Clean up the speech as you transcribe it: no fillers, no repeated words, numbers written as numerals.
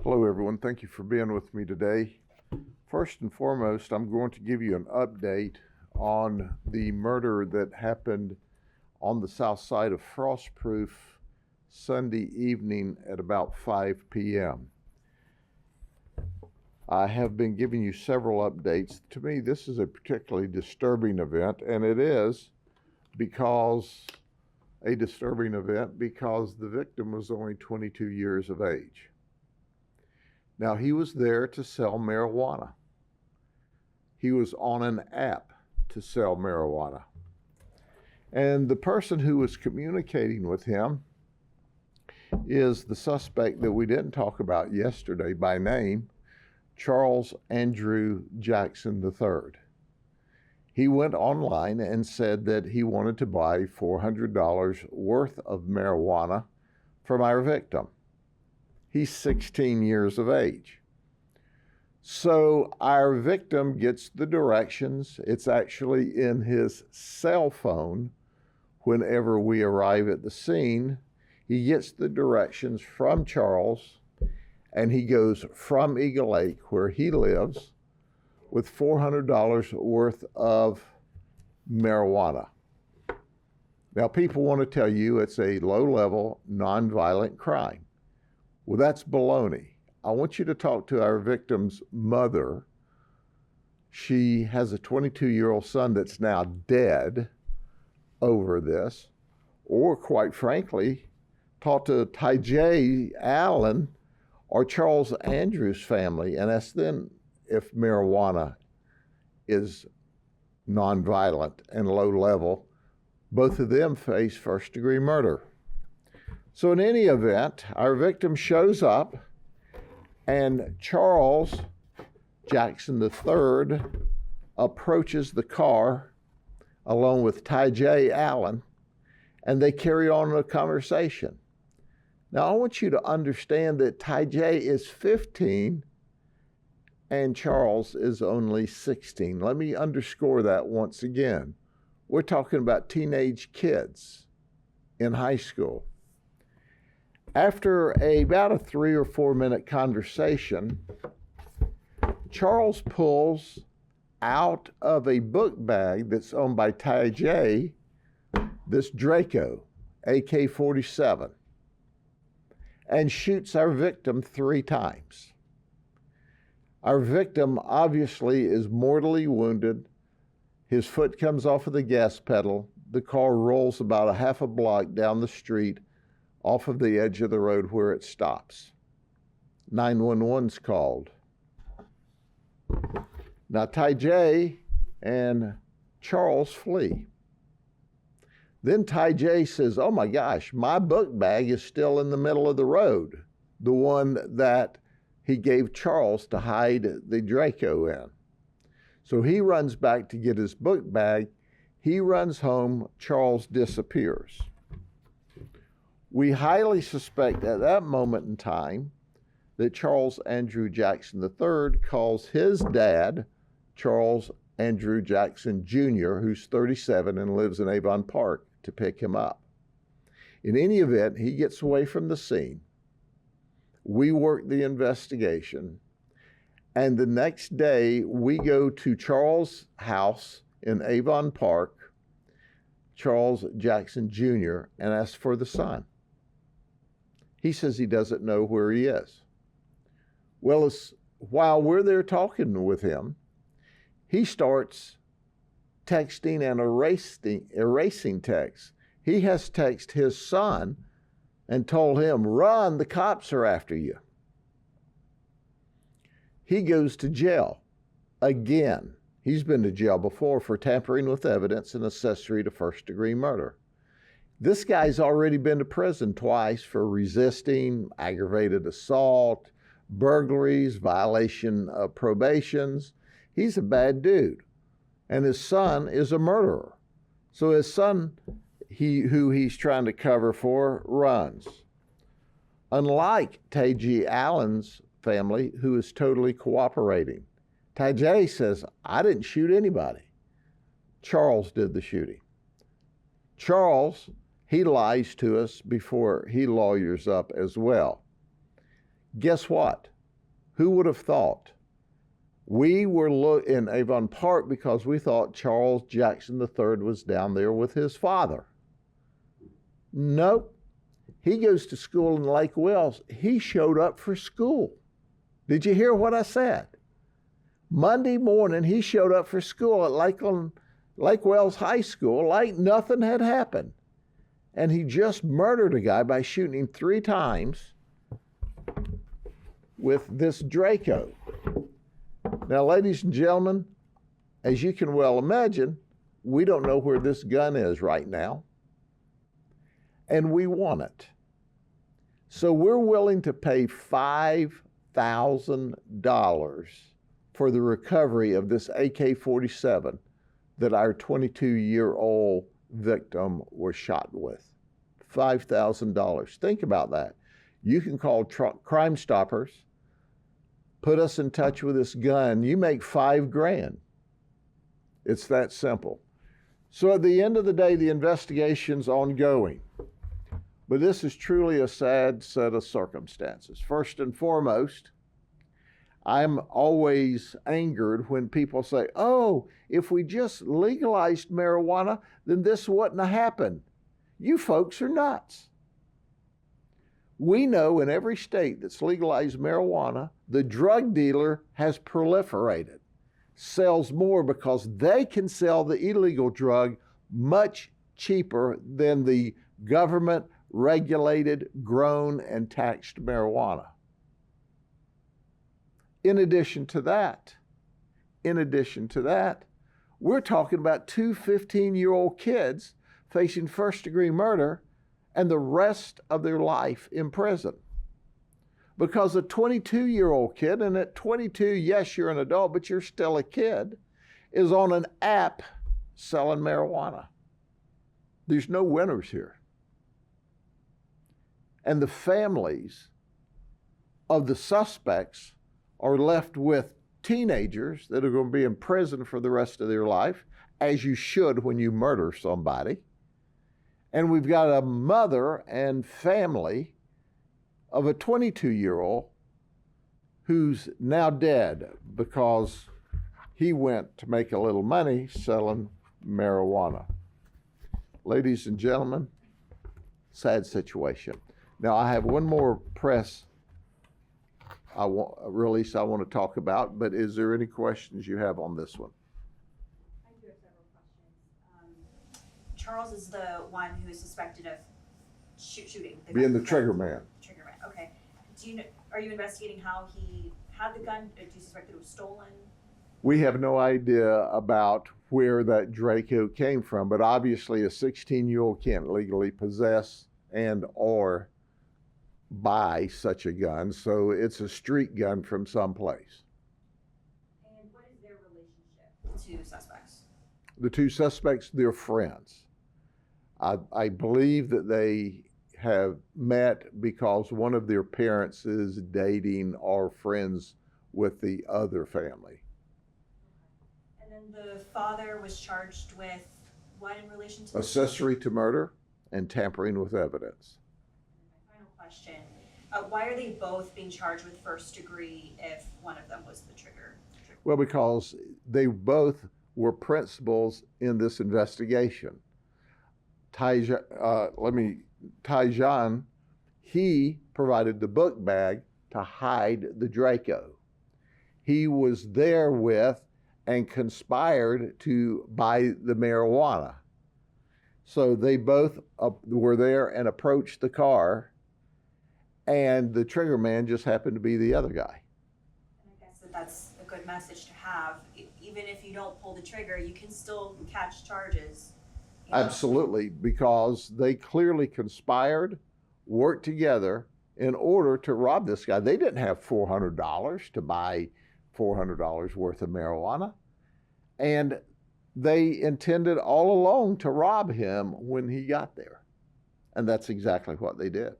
Hello everyone, thank you for being with me today. First and foremost, I'm going to give you an update on the murder that happened on the south side of Frostproof Sunday evening at about 5 p.m. I have been giving you several updates. To me, this is a particularly disturbing event, and it is because the victim was only 22 years of age. Now, he was there to sell marijuana. He was on an app to sell marijuana. And the person who was communicating with him is the suspect that we didn't talk about yesterday by name, Charles Andrew Jackson III. He went online and said that he wanted to buy $400 worth of marijuana from our victim. He's 16 years of age. So our victim gets the directions. It's actually in his cell phone whenever we arrive at the scene. He gets the directions from Charles, and he goes from Eagle Lake, where he lives, with $400 worth of marijuana. Now, people want to tell you it's a low-level, nonviolent crime. Well, that's baloney. I want you to talk to our victim's mother. She has a 22-year-old son that's now dead over this. Or, quite frankly, talk to Ty Allen or Charles Andrews' family and ask them if marijuana is nonviolent and low level. Both of them face first-degree murder. So in any event, our victim shows up, and Charles Jackson III approaches the car along with Ty Allen, and they carry on a conversation. Now, I want you to understand that Ty is 15 and Charles is only 16. Let me underscore that once again. We're talking about teenage kids in high school. After about a 3 or 4 minute conversation, Charles pulls out of a book bag that's owned by Ty this Draco AK-47 and shoots our victim 3 times. Our victim obviously is mortally wounded. His foot comes off of the gas pedal. The car rolls about a half a block down the street off of the edge of the road where it stops. 911's called. Now, Ty and Charles flee. Then Ty says, oh my gosh, my book bag is still in the middle of the road, the one that he gave Charles to hide the Draco in. So he runs back to get his book bag. He runs home. Charles disappears. We highly suspect at that moment in time that Charles Andrew Jackson III calls his dad, Charles Andrew Jackson Jr., who's 37 and lives in Avon Park, to pick him up. In any event, he gets away from the scene. We work the investigation, and the next day we go to Charles' house in Avon Park, Charles Jackson Jr., and ask for the son. He says he doesn't know where he is. Well, while we're there talking with him, he starts texting and erasing texts. He has texted his son and told him, run, the cops are after you. He goes to jail again. He's been to jail before for tampering with evidence and accessory to first-degree murder. This guy's already been to prison twice for resisting, aggravated assault, burglaries, violation of probations. He's a bad dude. And his son is a murderer. So his son, who he's trying to cover for, runs. Unlike Ty Allen's family, who is totally cooperating. Ty says, I didn't shoot anybody. Charles did the shooting. Charles, he lies to us before he lawyers up as well. Guess what? Who would have thought? We were in Avon Park because we thought Charles Jackson III was down there with his father. Nope. He goes to school in Lake Wells. He showed up for school. Did you hear what I said? Monday morning, he showed up for school at Lake Wells High School like nothing had happened. And he just murdered a guy by shooting him 3 times with this Draco. Now, ladies and gentlemen, as you can well imagine, we don't know where this gun is right now. And we want it. So we're willing to pay $5,000 for the recovery of this AK-47 that our 22-year-old victim was shot with. $5,000. Think about that. You can call Crime Stoppers, put us in touch with this gun. You make $5,000. It's that simple. So at the end of the day, the investigation's ongoing. But this is truly a sad set of circumstances. First and foremost, I'm always angered when people say, oh, if we just legalized marijuana, then this wouldn't have happened. You folks are nuts. We know in every state that's legalized marijuana, the drug dealer has proliferated, sells more because they can sell the illegal drug much cheaper than the government regulated, grown, and taxed marijuana. In addition to that, we're talking about 2 15-year-old kids facing first-degree murder and the rest of their life in prison. Because a 22-year-old kid, and at 22, yes, you're an adult, but you're still a kid, is on an app selling marijuana. There's no winners here. And the families of the suspects are left with teenagers that are going to be in prison for the rest of their life, as you should when you murder somebody. And we've got a mother and family of a 22-year-old who's now dead because he went to make a little money selling marijuana. Ladies and gentlemen, sad situation. Now, I have one more press release I want to talk about, but is there any questions you have on this one? I do have several questions. Charles is the one who is suspected of shooting. Being the trigger man. Trigger man, okay. Are you investigating how he had the gun? Do you suspect that it was stolen? We have no idea about where that Draco came from, but obviously a 16-year-old can't legally possess and or buy such a gun, so it's a street gun from someplace. And what is their relationship, the 2 suspects? The 2 suspects, they're friends. I believe that they have met because one of their parents is dating or friends with the other family. And then the father was charged with what in relation to? Accessory to murder and tampering with evidence. Question. Why are they both being charged with first degree if one of them was the trigger? Well, because they both were principals in this investigation. Tyjon, he provided the book bag to hide the Draco. He was there with and conspired to buy the marijuana. So they both were there and approached the car, and the trigger man just happened to be the other guy. And I guess that's a good message to have. Even if you don't pull the trigger, you can still catch charges. Absolutely, because they clearly conspired, worked together in order to rob this guy. They didn't have $400 to buy $400 worth of marijuana, and they intended all along to rob him when he got there. And that's exactly what they did.